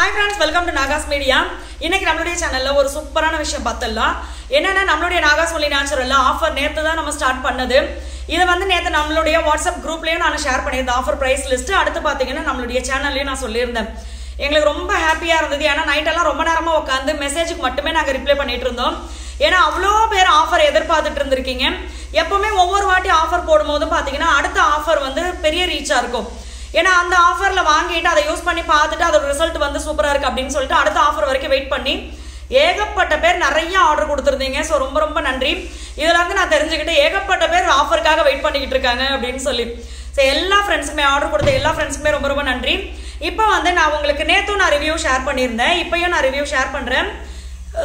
Hi friends, welcome to Nagas Media. இன்னைக்கு நம்மளுடைய சேனல்ல ஒரு சூப்பரான விஷயம் பார்த்தலாம். என்னன்னா நம்மளுடைய Nagas Only Natural ஆஃபர் நேத்து தான் நம்ம ஸ்டார்ட் பண்ணது. இத வந்து நேத்து நம்மளுடைய வாட்ஸ்அப் குரூப்லயே நான் ஷேர் பண்ணிருந்தேன் ஆஃபர் பிரைஸ் லிஸ்ட். அடுத்து பாத்தீங்கன்னா நம்மளுடைய சேனல்லயே நான் சொல்லியிருந்தேன். எங்களுக்கு ரொம்ப ஹாப்பியா இருந்தது. ஏன்னா நைட் எல்லாம் ரொம்ப நேரமா உட்கார்ந்து மெசேஜுக்கு மட்டுமே நாங்க ரிப்ளை பண்ணிட்டு இருந்தோம். ஏன்னா அவ்வளோ பேர் ஆஃபர் எதிர்பார்த்துட்டு இருந்திருக்கீங்க. எப்பவுமே ஒவ்வொரு வாட்டி ஆஃபர் போடும்போது பாத்தீங்கன்னா அடுத்த ஆஃபர் வந்து பெரிய ரீச்சா இருக்கும். ஏன்னா அந்த ஆஃபர்ல வாங்கிட்டு அதை யூஸ் பண்ணி பார்த்துட்டு அதோட ரிசல்ட் வந்து சூப்பரா இருக்கு அப்படின்னு சொல்லிட்டு அடுத்த ஆஃபர் வரைக்கும் வெயிட் பண்ணி ஏகப்பட்ட பேர் நிறைய ஆர்டர் கொடுத்துருந்தீங்க. ஸோ ரொம்ப ரொம்ப நன்றி. இதுல வந்து நான் தெரிஞ்சுக்கிட்டு ஏகப்பட்ட பேர் ஆஃபருக்காக வெயிட் பண்ணிக்கிட்டு இருக்காங்க அப்படின்னு சொல்லி ஸோ எல்லா ஃப்ரெண்ட்ஸுக்குமே ஆர்டர் கொடுத்த எல்லா ஃப்ரெண்ட்ஸுக்குமே ரொம்ப ரொம்ப நன்றி. இப்போ வந்து நான் உங்களுக்கு நேற்றும் நான் ரிவ்யூ ஷேர் பண்ணியிருந்தேன், இப்பயும் நான் ரிவ்யூ ஷேர் பண்றேன்.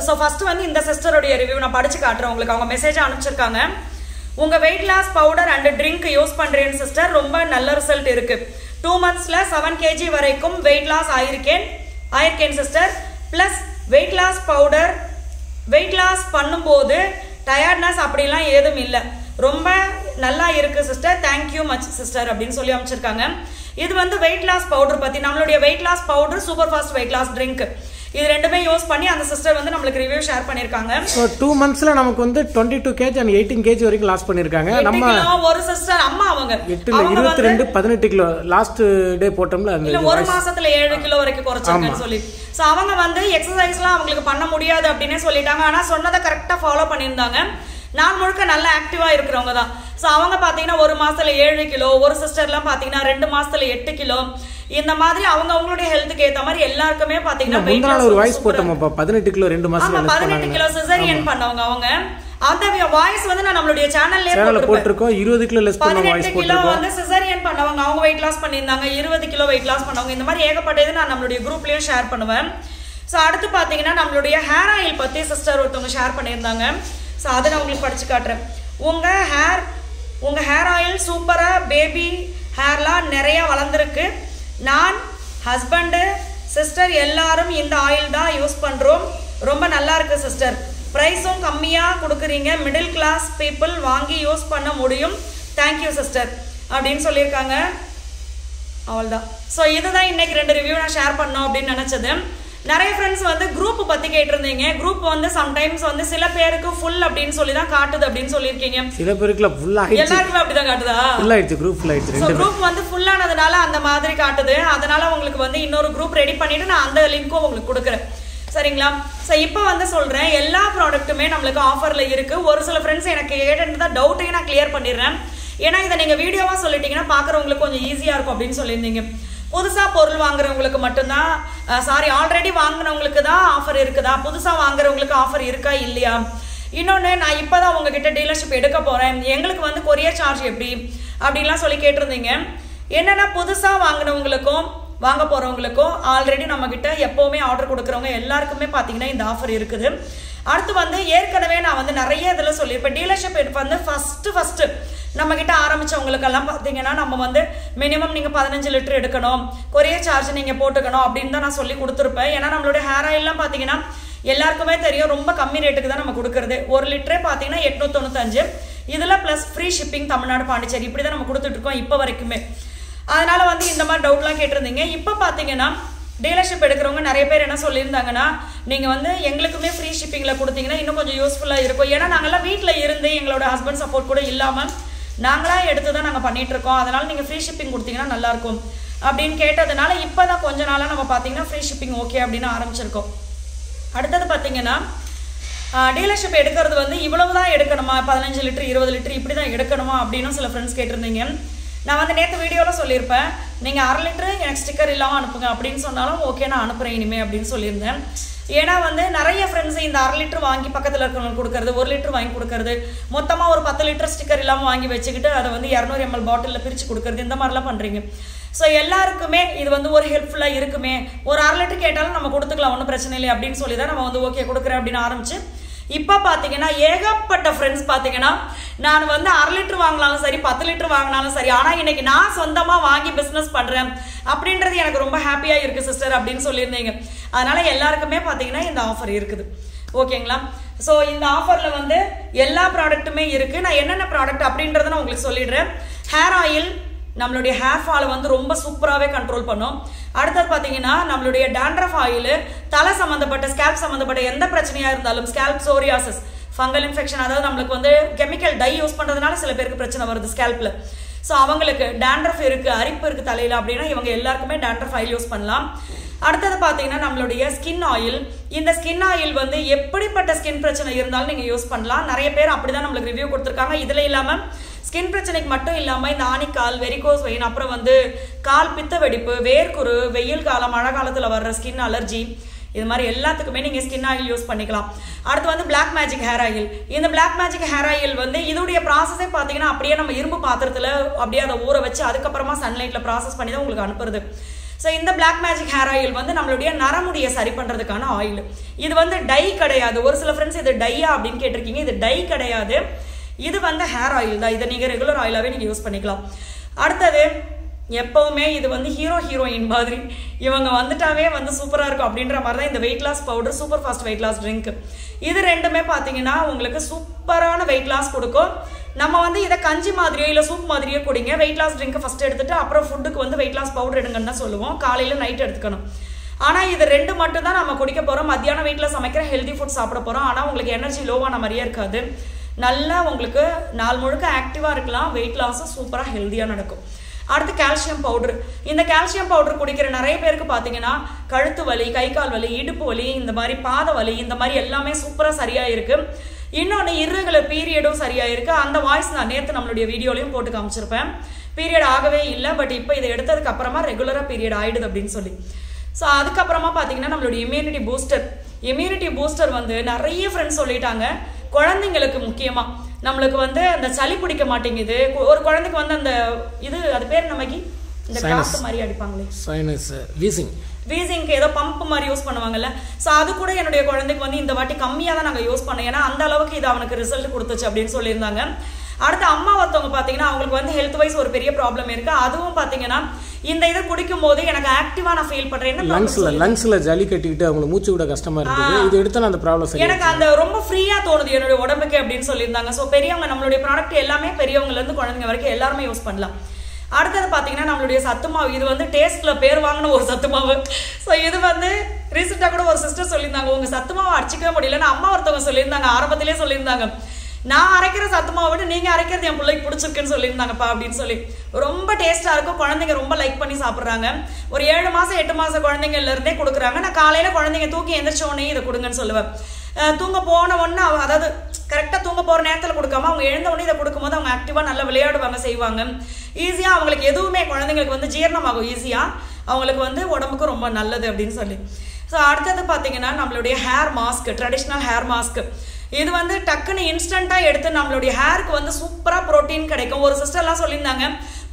ஸோ ஃபர்ஸ்ட் வந்து இந்த சிஸ்டருடைய ரிவ்யூ நான் படிச்சு காட்டுறேன் உங்களுக்கு. அவங்க மெசேஜ் அனுப்பிச்சிருக்காங்க. உங்க weight loss powder and drink use பண்றேன் சிஸ்டர், ரொம்ப நல்ல ரிசல்ட் இருக்கு. 2 monthsல 7 kg வரைக்கும் வெயிட் லாஸ் ஆயிருக்கேன் sister. Plus weight loss powder weight loss பண்ணும்போது டயர்ட்னஸ் அப்படிலாம் ஏதும் இல்லை, ரொம்ப நல்லா இருக்கு சிஸ்டர், தேங்க்யூ மச் சிஸ்டர் அப்படின்னு சொல்லி அமைச்சிருக்காங்க. இது வந்து வெயிட் லாஸ் பவுடர் பத்தி, நம்மளுடைய weight loss powder super fast weight loss drink, இது ரெண்டுமே யூஸ் பண்ணி அந்த சிஸ்டர் வந்து நம்மளுக்கு ரிவ்யூ ஷேர் பண்ணிருக்காங்க. 2 monthsல நமக்கு வந்து 22 kg and 18 kg வரைக்கும் லாஸ் பண்ணிருக்காங்க. நம்ம ஒரு சிஸ்டர் அம்மா அவங்க 22 18 கிலோ லாஸ்ட் டே போட்டோம்ல, இல்ல ஒரு மாசத்துல 7 கிலோ வரைக்கும் குறைச்சிருக்கேன்னு சொல்லி. சோ அவங்க வந்து எக்ஸசைஸ்லாம் அவங்களுக்கு பண்ண முடியாது அப்படினே சொல்லிட்டாங்க. ஆனா சொன்னதை கரெக்டா ஃபாலோ பண்ணிருந்தாங்க. நான் முழுக்க நல்ல ஆக்டிவா இருக்கிறவங்க தான். ஸோ அவங்க பார்த்தீங்கன்னா ஒரு மாசத்துல 7 கிலோ, ஒரு சிஸ்டர்லாம் பார்த்தீங்கன்னா 2 மாசத்துல 8 கிலோ, இந்த மாதிரி அவங்க அவங்களுடைய ஹெல்த்துக்கு ஏத்த மாதிரி எல்லாருக்குமே பார்த்தீங்கன்னா ஒரு வாய்ஸ் போட்டோம்ப்பா 18 கிலோ 2 மாசத்துல 18 கிலோ சிசரியன் பண்ணவங்க அவங்க. அந்த வாய்ஸ் வந்து நான் நம்மளுடைய சேனல்லே போட்டுருக்கோம். 20 கிலோ லெஸ் பண்ண வாய்ஸ் 18 கிலோ வந்து சிசரியன் பண்ணவங்க, அவங்க வெயிட் லாஸ் பண்ணியிருந்தாங்க. 20 கிலோ வெயிட் லாஸ் பண்ணவங்க, இந்த மாதிரி ஏகப்பட்டது நான் நம்மளுடைய குரூப்லயும் ஷேர் பண்ணுவேன். ஸோ அடுத்து பார்த்தீங்கன்னா நம்மளுடைய ஹேர் ஆயில் பத்தி சிஸ்டர் ஒருத்தவங்க ஷேர் பண்ணியிருந்தாங்க. ஸோ அதை நான் உங்களுக்கு படிச்சு காட்டுறேன். உங்க ஹேர் ஆயில் சூப்பரா, பேபி ஹேர்லாம் நிறைய வளர்ந்துருக்கு. நான் ஹஸ்பண்டு சிஸ்டர் எல்லாரும் இந்த ஆயில் தான் யூஸ் பண்றோம், ரொம்ப நல்லா இருக்கு சிஸ்டர். ப்ரைஸும் கம்மியா கொடுக்குறீங்க, மிடில் கிளாஸ் பீப்புள் வாங்கி யூஸ் பண்ண முடியும், தேங்க்யூ சிஸ்டர் அப்படின்னு சொல்லியிருக்காங்க. அவ்வளோதான். ஸோ இதுதான் இன்னைக்கு 2 ரிவ்யூ நான் ஷேர் பண்ணோம் அப்படின்னு நினைச்சது. நிறைய ஃப்ரெண்ட்ஸ் வந்து குரூப் பத்தி கேட்டிருந்தீங்க. குரூப் வந்து சம்டைம்ஸ் வந்து சில பேருக்கு ஃபுல் அப்படின்னு சொல்லி தான் காட்டுது அப்படின்னு சொல்லியிருக்கீங்க. சில பேருக்கு ஃபுல் ஆயிடுச்சு, எல்லாருக்கும் அப்படிதான் காட்டுதா? ஃபுல் ஆயிடுச்சு, குரூப் ஃபுல் ஆயிடுச்சு. சோ குரூப் வந்து ஃபுல் ஆனதுனால அந்த மாதிரி காட்டுது. அதனால உங்களுக்கு வந்து இன்னொரு குரூப் ரெடி பண்ணிட்டு நான் அந்த லிங்க்கும் உங்களுக்கு கொடுக்குறேன், சரிங்களா? ஸோ இப்போ வந்து சொல்றேன், எல்லா ப்ராடக்ட்டுமே நம்மளுக்கு ஆஃபர்ல இருக்கு. ஒரு சில ஃப்ரெண்ட்ஸ் எனக்கு கேட்டது டவுட்டையும் நான் கிளியர் பண்ணிடுறேன். ஏன்னா இதை நீங்க வீடியோவா சொல்லிட்டீங்கன்னா பாக்குறவங்களுக்கு கொஞ்சம் ஈஸியா இருக்கும் அப்படின்னு சொல்லியிருந்தீங்க. புதுசா பொருள் வாங்குறவங்களுக்கு மட்டும்தான், சாரி ஆல்ரெடி வாங்கினவங்களுக்கு தான் ஆஃபர் இருக்குதா, புதுசா வாங்குறவங்களுக்கு ஆஃபர் இருக்கா இல்லையா? இன்னொன்னு, நான் இப்பதான் உங்ககிட்ட டீலர்ஷிப் எடுக்க போறேன், எங்களுக்கு வந்து கொரியர் சார்ஜ் எப்படி அப்படின்லாம் சொல்லி கேட்டிருந்தீங்க. என்னன்னா புதுசா வாங்கினவங்களுக்கும் வாங்க போறவங்களுக்கும் ஆல்ரெடி நம்ம கிட்ட எப்பவுமே ஆர்டர் கொடுக்குறவங்க எல்லாருக்குமே பாத்தீங்கன்னா இந்த ஆஃபர் இருக்குது. அடுத்து வந்து ஏற்கனவே நான் வந்து நிறைய இதுல சொல்லியிருப்பேன், டீலர்ஷிப் வந்து ஃபர்ஸ்ட் நம்ம கிட்ட ஆரம்பிச்சவங்களுக்கெல்லாம் பாத்தீங்கன்னா நம்ம வந்து மினிமம் நீங்க 15 லிட்டர் எடுக்கணும், கொரியர் சார்ஜ் நீங்க போட்டுக்கணும் அப்படின்னு தான் நான் சொல்லி கொடுத்துருப்பேன். ஏன்னா நம்மளுடைய ஹேர் ஆயில்லாம் பாத்தீங்கன்னா எல்லாருக்குமே தெரியும், ரொம்ப கம்மி ரேட்டுக்கு தான் நம்ம கொடுக்கறது. 1 லிட்டரே பாத்தீங்கன்னா 895, இதுல plus free shipping Tamil Nadu Pondicherry, இப்படிதான் நம்ம கொடுத்துட்டு இருக்கோம் இப்போ வரைக்குமே. அதனால வந்து இந்த மாதிரி டவுட்லாம் கேட்டிருந்தீங்க. இப்போ பாத்தீங்கன்னா டீலர்ஷிப் எடுக்கிறவங்க நிறைய பேர் என்ன சொல்லியிருந்தாங்கன்னா, நீங்க வந்து எங்களுக்குமே ஃப்ரீ ஷிப்பிங்ல கொடுத்தீங்கன்னா இன்னும் கொஞ்சம் யூஸ்ஃபுல்லா இருக்கும். ஏன்னா நாங்கெல்லாம் வீட்டுல இருந்து எங்களோட ஹஸ்பண்ட் சப்போர்ட் கூட இல்லாம நாங்களா எடுத்துதான் நாங்க பண்ணிட்டு இருக்கோம். அதனால நீங்க ஃப்ரீ ஷிப்பிங் கொடுத்தீங்கன்னா நல்லா இருக்கும் அப்படின்னு கேட்டதுனால இப்பதான் கொஞ்ச நாளா நம்ம பாத்தீங்கன்னா ஃப்ரீ ஷிப்பிங் ஓகே அப்படின்னு ஆரம்பிச்சிருக்கோம். அடுத்தது பாத்தீங்கன்னா டீலர்ஷிப் எடுக்கிறது வந்து இவ்வளவுதான் எடுக்கணுமா, 15 லிட்டர் 20 லிட்டர் இப்படிதான் எடுக்கணுமா அப்படின்னு சில ஃப்ரெண்ட்ஸ் கேட்டிருந்தீங்க. நான் வந்து நேற்று வீடியோவில் சொல்லியிருப்பேன், நீங்கள் 1/2 லிட்டரு எனக்கு ஸ்டிக்கர் இல்லாமல் அனுப்புங்க அப்படின்னு சொன்னாலும் ஓகே நான் அனுப்புகிறேன் இனிமே அப்படின்னு சொல்லியிருந்தேன். ஏன்னா வந்து நிறைய ஃப்ரெண்ட்ஸ் இந்த 1/2 லிட்டர் வாங்கி பக்கத்தில் இருக்கிறவங்களுக்கு கொடுக்கறது, 1 லிட்டர் வாங்கி கொடுக்கறது, மொத்தமாக ஒரு 10 லிட்டர் ஸ்டிக்கர் இல்லாமல் வாங்கி வச்சுக்கிட்டு அதை வந்து 200 ml பாட்டிலில் பிரித்து கொடுக்கறது, இந்த மாதிரிலாம் பண்ணுறீங்க. ஸோ எல்லாருக்குமே இது வந்து ஒரு ஹெல்ப்ஃபுல்லாக இருக்குமே, ஒரு 1/2 லிட்டர் கேட்டாலும் நம்ம கொடுத்துக்கலாம், ஒன்றும் பிரச்சனை இல்லை அப்படின்னு சொல்லி தான் நம்ம வந்து ஓகே கொடுக்குறேன் அப்படின்னு ஆரம்பிச்சு இப்போ பார்த்தீங்கன்னா ஏகப்பட்ட ஃப்ரெண்ட்ஸ் பார்த்தீங்கன்னா நான் வந்து 1/2 லிட்டர் வாங்கினாலும் சரி 10 லிட்டர் வாங்கினாலும் சரி, ஆனால் இன்னைக்கு நான் சொந்தமாக வாங்கி பிஸ்னஸ் பண்ணுறேன் அப்படின்றது எனக்கு ரொம்ப ஹாப்பியாக இருக்குது சிஸ்டர் அப்படின்னு சொல்லியிருந்தீங்க. அதனால எல்லாருக்குமே பார்த்தீங்கன்னா இந்த ஆஃபர் இருக்குது, ஓகேங்களா? ஸோ இந்த ஆஃபரில் வந்து எல்லா ப்ராடக்ட்டுமே இருக்குது. நான் என்னென்ன ப்ராடக்ட் அப்படின்றத நான் உங்களுக்கு சொல்லிடுறேன். ஹேர் ஆயில், நம்மளுடைய ஹேர் ஃபாலை வந்து ரொம்ப சூப்பராகவே கண்ட்ரோல் பண்ணும். அடுத்தது பார்த்தீங்கன்னா நம்மளுடைய டேண்ட்ரஃப் ஆயில் தலை சம்மந்தப்பட்ட ஸ்கேல்ப் சம்மந்தப்பட்ட எந்த பிரச்சனையாக இருந்தாலும், ஸ்கேல்ப் சோரியாசிஸ், ஃபங்கல் இன்ஃபெக்ஷன், அதாவது நம்மளுக்கு வந்து கெமிக்கல் டை யூஸ் பண்ணுறதுனால சில பேருக்கு பிரச்சனை வருது ஸ்கேல்பில். ஸோ அவங்களுக்கு டேண்ட்ரஃப் இருக்குது, அரிப்பு இருக்குது தலையில் அப்படின்னா இவங்க எல்லாருக்குமே டேண்ட்ரஃப் ஆயில் யூஸ் பண்ணலாம். அடுத்தது பார்த்தீங்கன்னா நம்மளுடைய ஸ்கின் ஆயில். இந்த ஸ்கின் ஆயில் வந்து எப்படிப்பட்ட ஸ்கின் பிரச்சனை இருந்தாலும் நீங்கள் யூஸ் பண்ணலாம். நிறைய பேர் அப்படிதான் நம்மளுக்கு ரிவ்யூ கொடுத்துருக்காங்க. இதில் இல்லாமல் ஸ்கின் பிரச்சனைக்கு மட்டும் இல்லாமல் இந்த ஆணிக்கால், வெரிகோஸ் வெயின், அப்புறம் வந்து கால் பித்த வெடிப்பு, வேர்க்குரு, வெயில் காலம், மழை காலத்தில் வர்ற ஸ்கின் அலர்ஜி, இது மாதிரி எல்லாத்துக்குமே நீங்கள் ஸ்கின் ஆயில் யூஸ் பண்ணிக்கலாம். அடுத்து வந்து பிளாக் மேஜிக் ஹேர் ஆயில். இந்த பிளாக் மேஜிக் ஹேர் ஆயில் வந்து இதோடைய ப்ராசஸே பார்த்தீங்கன்னா அப்படியே நம்ம இரும்பு பாத்திரத்தில் அப்படியே அதை ஊற வச்சு அதுக்கப்புறமா சன்லைட்டில் ப்ராசஸ் பண்ணி தான் உங்களுக்கு அனுப்புறது. ஸோ இந்த பிளாக் மேஜிக் ஹேர் ஆயில் வந்து நம்மளுடைய நரமுடியை சரி பண்ணுறதுக்கான ஆயில். இது வந்து டை கிடையாது. ஒரு சில ஃப்ரெண்ட்ஸ் இது டையா அப்படின்னு கேட்டிருக்கீங்க. இது டை கிடையாது, இது வந்து ஹேர் ஆயில் தான். இதை நீங்கள் ரெகுலர் ஆயிலாகவே நீங்கள் யூஸ் பண்ணிக்கலாம். அடுத்தது எப்போவுமே இது வந்து ஹீரோயின் மாதிரி இவங்க வந்துட்டாவே வந்து சூப்பராக இருக்கும் அப்படின்ற மாதிரி தான் இந்த weight loss powder, super fast weight loss drink. இது ரெண்டுமே பார்த்தீங்கன்னா உங்களுக்கு சூப்பரான வெயிட் லாஸ் கொடுக்கும். நம்ம வந்து இதை கஞ்சி மாதிரியோ இல்லை சூப் மாதிரியோ குடிங்க. வெயிட் லாஸ் ட்ரிங்க்கை ஃபஸ்ட்டு எடுத்துட்டு அப்புறம் ஃபுட்டுக்கு வந்து வெயிட் லாஸ் பவுடர் எடுங்கன்னு தான் சொல்லுவோம். காலையில் நைட் எடுத்துக்கணும். ஆனால் இது ரெண்டு மட்டும் தான் நம்ம குடிக்க போகிறோம். மத்தியானம் வீட்டில் சமைக்கிற ஹெல்தி ஃபுட் சாப்பிட போகிறோம். ஆனால் உங்களுக்கு எனர்ஜி லோவான மாதிரியே இருக்காது. நல்லா உங்களுக்கு நாள் முழுக்க ஆக்டிவாக இருக்கலாம். வெயிட் லாஸும் சூப்பராக ஹெல்த்தியாக நடக்கும். அடுத்து கால்சியம் பவுடர். இந்த கால்சியம் பவுடர் குடிக்கிற நிறைய பேருக்கு பார்த்தீங்கன்னா கழுத்து வலி, கை கால் வலி, இடுப்பு வலி, இந்த மாதிரி பாத வலி, இந்த மாதிரி எல்லாமே சூப்பராக சரியாக இருக்குது. இன்னொன்று இர்ரெகுலர் பீரியடும் சரியாக இருக்குது. அந்த வாய்ஸ் நான் நேற்று நம்மளுடைய வீடியோலையும் போட்டு காமிச்சிருப்பேன். பீரியட் ஆகவே இல்லை, பட் இப்போ இதை எடுத்ததுக்கு அப்புறமா ரெகுலராக பீரியட் ஆகிடுது அப்படின்னு சொல்லி. ஸோ அதுக்கப்புறமா பார்த்தீங்கன்னா நம்மளுடைய இம்யூனிட்டி பூஸ்டர் வந்து நிறைய ஃப்ரெண்ட்ஸ் சொல்லிட்டாங்க. குழந்தைங்களுக்கு முக்கியமாக நம்மளுக்கு வந்து அந்த சளி பிடிக்க மாட்டேங்குது. ஒரு குழந்தைக்கு வந்து அந்த அது பேர் நமக்கு இந்த காத்து மாதிரி அடிப்பாங்களே, சைனஸ் வீசிங்க்கு ஏதோ பம்ப் மாதிரி யூஸ் பண்ணுவாங்கல்ல. ஸோ அது கூட என்னுடைய குழந்தைக்கு வந்து இந்த வாட்டி கம்மியாக தான் நாங்கள் யூஸ் பண்ணோம். ஏன்னா அந்த அளவுக்கு இது அவனுக்கு ரிசல்ட் கொடுத்துச்சு அப்படின்னு சொல்லியிருந்தாங்க. அடுத்து அம்மா ஒருத்தவங்க பார்த்தீங்கன்னா அவங்களுக்கு வந்து ஹெல்த் வைஸ் ஒரு பெரிய ப்ராப்ளம் இருக்கு. அதுவும் பார்த்தீங்கன்னா இந்த இதை குடிக்கும் போது எனக்கு ஆக்டிவா நான் ஃபீல் பண்றேன். லங்ஸ்ல ஜலி கட்டிக்கிட்டு அவங்களுக்கு மூச்சு விட கஷ்டமா இருந்தது. இது எடுத்தா அந்த ப்ராப்ளம் எனக்கு அந்த ரொம்ப ஃப்ரீயா தோணுது என்னோட உடம்புக்கு அப்படின்னு சொல்லியிருந்தாங்க. ஸோ பெரியவங்க நம்மளுடைய ப்ராடக்ட் எல்லாமே பெரியவங்கல இருந்து குழந்தைங்க வரைக்கும் எல்லாருமே யூஸ் பண்ணலாம். அடுத்தது பார்த்தீங்கன்னா நம்மளுடைய சத்து மாவு. இது வந்து டேஸ்ட்ல பேர் வாங்கின ஒரு சத்து மாவு. ஸோ இது வந்து ரீசெண்டாக கூட ஒரு சிஸ்டர் சொல்லியிருந்தாங்க, உங்க சத்து மாவை அடிச்சிக்கவே முடியலன்னு அம்மா ஒருத்தவங்க சொல்லியிருந்தாங்க. ஆரம்பத்திலே சொல்லியிருந்தாங்க, நான் அரைக்கிற சத்து மாவை விட நீங்க அரைக்கிறது என் பிள்ளைக்கு பிடிச்சிருக்குன்னு சொல்லியிருந்தாங்கப்பா அப்படின்னு சொல்லி. ரொம்ப டேஸ்டா இருக்கும். குழந்தைங்க ரொம்ப லைக் பண்ணி சாப்பிட்றாங்க. ஒரு 7 மாசம் 8 மாசம் குழந்தைங்கள்ல இருந்தே கொடுக்குறாங்க. நான் காலையில குழந்தைங்க தூக்கி எந்திரிச்ச உடனே இதை கொடுங்கன்னு சொல்லுவேன். தூங்க போன உடனே அதாவது கரெக்டாக தூங்க போகிற நேரத்தில் கொடுக்காம அவங்க எழுந்த உடனே இதை கொடுக்கும்போது அவங்க ஆக்டிவாக நல்லா விளையாடுவாங்க, செய்வாங்க. ஈஸியாக அவங்களுக்கு எதுவுமே குழந்தைங்களுக்கு வந்து ஜீரணமாகும் ஈஸியாக. அவங்களுக்கு வந்து உடம்புக்கு ரொம்ப நல்லது அப்படின்னு சொல்லி. ஸோ அடுத்தது பார்த்தீங்கன்னா நம்மளுடைய hair mask, traditional hair mask. இது வந்து டக்குன்னு இன்ஸ்டண்ட்டாக எடுத்து நம்மளுடைய ஹேருக்கு வந்து சூப்பராக ப்ரோட்டீன் கிடைக்கும். ஒரு சிஸ்டர்லாம் சொல்லியிருந்தாங்க,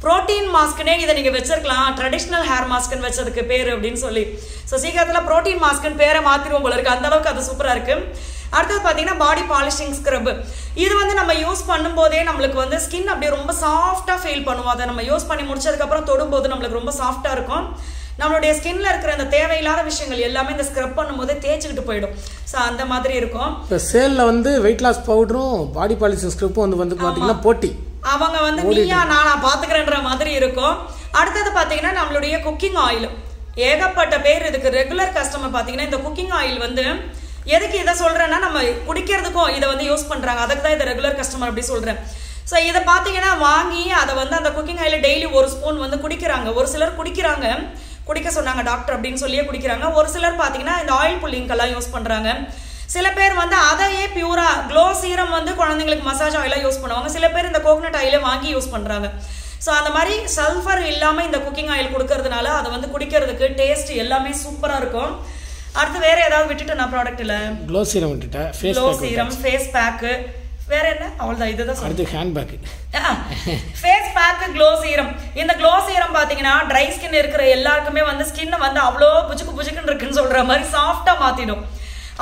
ப்ரோட்டீன் மாஸ்க்குனே இதை நீங்கள் வச்சிருக்கலாம், ட்ரெடிஷ்னல் ஹேர் மாஸ்க்குன்னு வச்சதுக்கு பேர் அப்படின்னு சொல்லி. ஸோ சீக்கிரத்தில் ப்ரோட்டீன் மாஸ்க்குன்னு பேரை மாற்றிடுவோம் போல இருக்குது, அந்தளவுக்கு அது சூப்பராக இருக்குது. அடுத்தது பார்த்தீங்கன்னா பாடி பாலிஷிங் ஸ்க்ரப். இது வந்து நம்ம யூஸ் பண்ணும்போதே நம்மளுக்கு வந்து ஸ்கின் அப்படியே ரொம்ப சாஃப்டாக ஃபீல் பண்ணுவோம். அதை நம்ம யூஸ் பண்ணி முடிச்சதுக்கப்புறம் தொடும்போது நம்மளுக்கு ரொம்ப சாஃப்டாக இருக்கும். நம்மளுடைய ஸ்கின்ல இருக்கிற அந்த தேவையில்லாத விஷயங்கள் எல்லாமே இந்த ஸ்க்ரப் பண்ணும்போது தேய்ச்சிக்கிட்டு போயிடும். ஸோ அந்த மாதிரி இருக்கும். இப்போ சேலில் வந்து வெயிட் லாஸ் பவுடரும் பாடி பாலிஷிங் ஸ்க்ரப்பும் வந்து பார்த்தீங்கன்னா போட்டி, அவங்க வந்து நீயா நானா பார்த்துக்கிறேன்ற மாதிரி இருக்கும். அடுத்தது பார்த்தீங்கன்னா நம்மளுடைய குக்கிங் ஆயில். ஏகப்பட்ட பேர் இதுக்கு ரெகுலர் கஸ்டமர் பார்த்தீங்கன்னா இந்த குக்கிங் ஆயில் வந்து எதுக்கு இதை சொல்றேன்னா நம்ம குடிக்கிறதுக்கும் இதை வந்து யூஸ் பண்றாங்க. அதுக்கு தான் இதை ரெகுலர் கஸ்டமர் அப்படி சொல்றேன். ஸோ இதை பார்த்தீங்கன்னா வாங்கி அதை வந்து அந்த குக்கிங் ஆயில் டெய்லி 1 ஸ்பூன் வந்து குடிக்கிறாங்க. ஒரு சிலர் குடிக்கிறாங்க, குடிக்க சொன்னாங்க டாக்டர் அப்படின்னு சொல்லியே குடிக்கிறாங்க. ஒரு சிலர் பார்த்தீங்கன்னா இந்த ஆயில் புல்லிங்கெல்லாம் யூஸ் பண்ணுறாங்க. சில பேர் வந்து அதையே பியூரா க்ளோ சீரம் வந்து குழந்தைங்களுக்கு மசாஜ் ஆயிலாக யூஸ் பண்ணுவாங்க. சில பேர் இந்த கோகனட் ஆயிலே வாங்கி யூஸ் பண்ணுறாங்க. ஸோ அந்த மாதிரி சல்ஃபர் இல்லாமல் இந்த குக்கிங் ஆயில் கொடுக்கறதுனால அதை வந்து குடிக்கிறதுக்கு டேஸ்ட் எல்லாமே சூப்பராக இருக்கும். அடுத்து வேற ஏதாவது விட்டுட்டு நான் ப்ராடக்ட் இல்லை, க்ளோ சீரம் விட்டுட்டேன், க்ளோ சீரம், ஃபேஸ் பேக்கு, வேற என்ன அவ்வளோதான். இதுதான் அடுத்து hand pack, face pack, glow serum. இந்த க்ளோ சீரம் பார்த்தீங்கன்னா ட்ரை ஸ்கின் இருக்கிற எல்லாருக்குமே வந்து ஸ்கின்னை வந்து அவ்வளோ புஜுக்குன்னு இருக்குன்னு சொல்ற மாதிரி சாஃப்டாக மாற்றிடும்.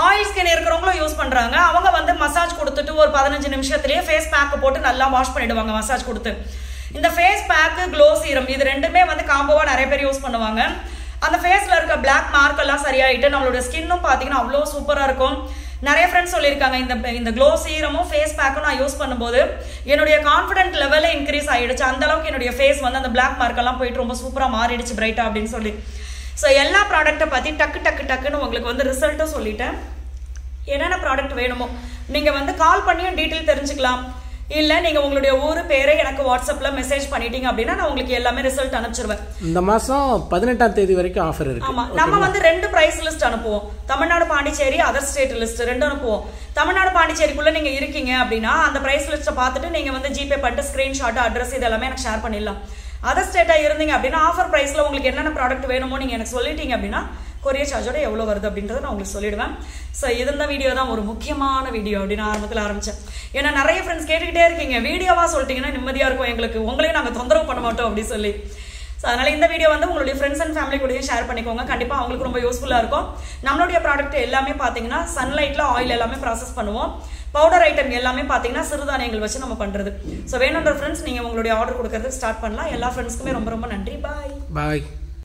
ஆயில் ஸ்கின் இருக்கிறவங்களும் யூஸ் பண்ணுறாங்க. அவங்க வந்து மசாஜ் கொடுத்துட்டு ஒரு 15 நிமிஷத்துலேயே ஃபேஸ் பேக்கை போட்டு நல்லா வாஷ் பண்ணிடுவாங்க மசாஜ் கொடுத்து. இந்த ஃபேஸ் பேக்கு, க்ளோ சீரம் இது ரெண்டுமே வந்து காம்போவாக நிறைய பேர் யூஸ் பண்ணுவாங்க. அந்த ஃபேஸில் இருக்க பிளாக் மார்க் எல்லாம் சரியாயிட்டு நம்மளோட ஸ்கின்னும் பார்த்தீங்கன்னா அவ்வளோ சூப்பராக இருக்கும். நிறைய ஃப்ரெண்ட்ஸ் சொல்லியிருக்காங்க இந்த க்ளோ சீரமும் ஃபேஸ் பேக்கும் நான் யூஸ் பண்ணும்போது என்னுடைய கான்ஃபிடென்ட் லெவலே இன்க்ரீஸ் ஆயிடுச்சு. அந்த அளவுக்கு என்னுடைய ஃபேஸ் வந்து அந்த பிளாக் மார்க்கெல்லாம் போயிட்டு ரொம்ப சூப்பராக மாறிடுச்சு பிரைட்டா அப்படின்னு சொல்லி. ஸோ எல்லா ப்ராடக்ட்டை பற்றி டக்குன்னு உங்களுக்கு வந்து ரிசல்ட்டும் சொல்லிட்டேன். என்னென்ன ப்ராடக்ட் வேணுமோ நீங்கள் வந்து கால் பண்ணியும் டீட்டெயில் தெரிஞ்சுக்கலாம். இல்லை நீங்கள் உங்களுடைய ஊர் பேரை எனக்கு வாட்ஸ்அப்பில் மெசேஜ் பண்ணிட்டீங்க அப்படின்னா நான் உங்களுக்கு எல்லாமே ரிசல்ட் அனுப்பிச்சிருவேன். இந்த மாதம் 18ஆம் தேதி வரைக்கும் ஆஃபர் இருக்கு. ஆமாம், நம்ம வந்து 2 ப்ரைஸ் லிஸ்ட் அனுப்புவோம். Tamil Nadu Pondicherry other state list 2 அனுப்புவோம். தமிழ்நாடு பாண்டிச்சேரிக்குள்ளே நீங்கள் இருக்கீங்க அப்படின்னா அந்த ப்ரைஸ் லிஸ்ட்டை பார்த்துட்டு நீங்கள் வந்து ஜிபே பண்ணிட்டு ஸ்க்ரீன்ஷாட் அட்ரஸ் இது எல்லாமே எனக்கு ஷேர் பண்ணிடலாம். அதர் ஸ்டேட்டாக இருந்தீங்க அப்படின்னா ஆஃபர் ப்ரைஸில் உங்களுக்கு என்னென்ன ப்ராடக்ட் வேணுமோ நீங்கள் எனக்கு சொல்லிட்டீங்க அப்படின்னா கொரியர் சார்ஜோட எவ்வளோ வருது அப்படின்றத நான் உங்களுக்கு சொல்லிடுவேன். ஸோ இந்த வீடியோ தான் ஒரு முக்கியமான வீடியோ அப்படின்னு ஆரம்பத்தில் ஆரம்பித்தேன். ஏன்னா நிறைய ஃப்ரெண்ட்ஸ் கேட்டுக்கிட்டே இருக்கீங்க, வீடியோவாக சொல்லிட்டீங்கன்னா நிம்மதியாக இருக்கும் எங்களுக்கு, உங்களையும் நாங்கள் தொந்தரவு பண்ண மாட்டோம் அப்படின்னு சொல்லி. ஸோ அதனால் இந்த வீடியோ வந்து உங்களுடைய ஃப்ரெண்ட்ஸ் அண்ட் ஃபேமிலி கூடயும் ஷேர் பண்ணிக்கோங்க. கண்டிப்பாக அவங்களுக்கு ரொம்ப யூஸ்ஃபுல்லாக இருக்கும். நம்மளுடைய ப்ராடக்ட் எல்லாமே பார்த்தீங்கன்னா சன்லைட்டில் ஆயில் எல்லாமே ப்ராசஸ் பண்ணுவோம். பவுடர் ஐட்டம் எல்லாமே பார்த்தீங்கன்னா சிறுதானியங்கள் வச்சு நம்ம பண்ணுறது. ஸோ வேணுன்ற ஃப்ரெண்ட்ஸ் நீங்கள் உங்களுடைய ஆர்டர் கொடுக்கறதுக்கு ஸ்டார்ட் பண்ணலாம். எல்லா ஃப்ரெண்ட்ஸ்க்குமே ரொம்ப ரொம்ப நன்றி. பாய்.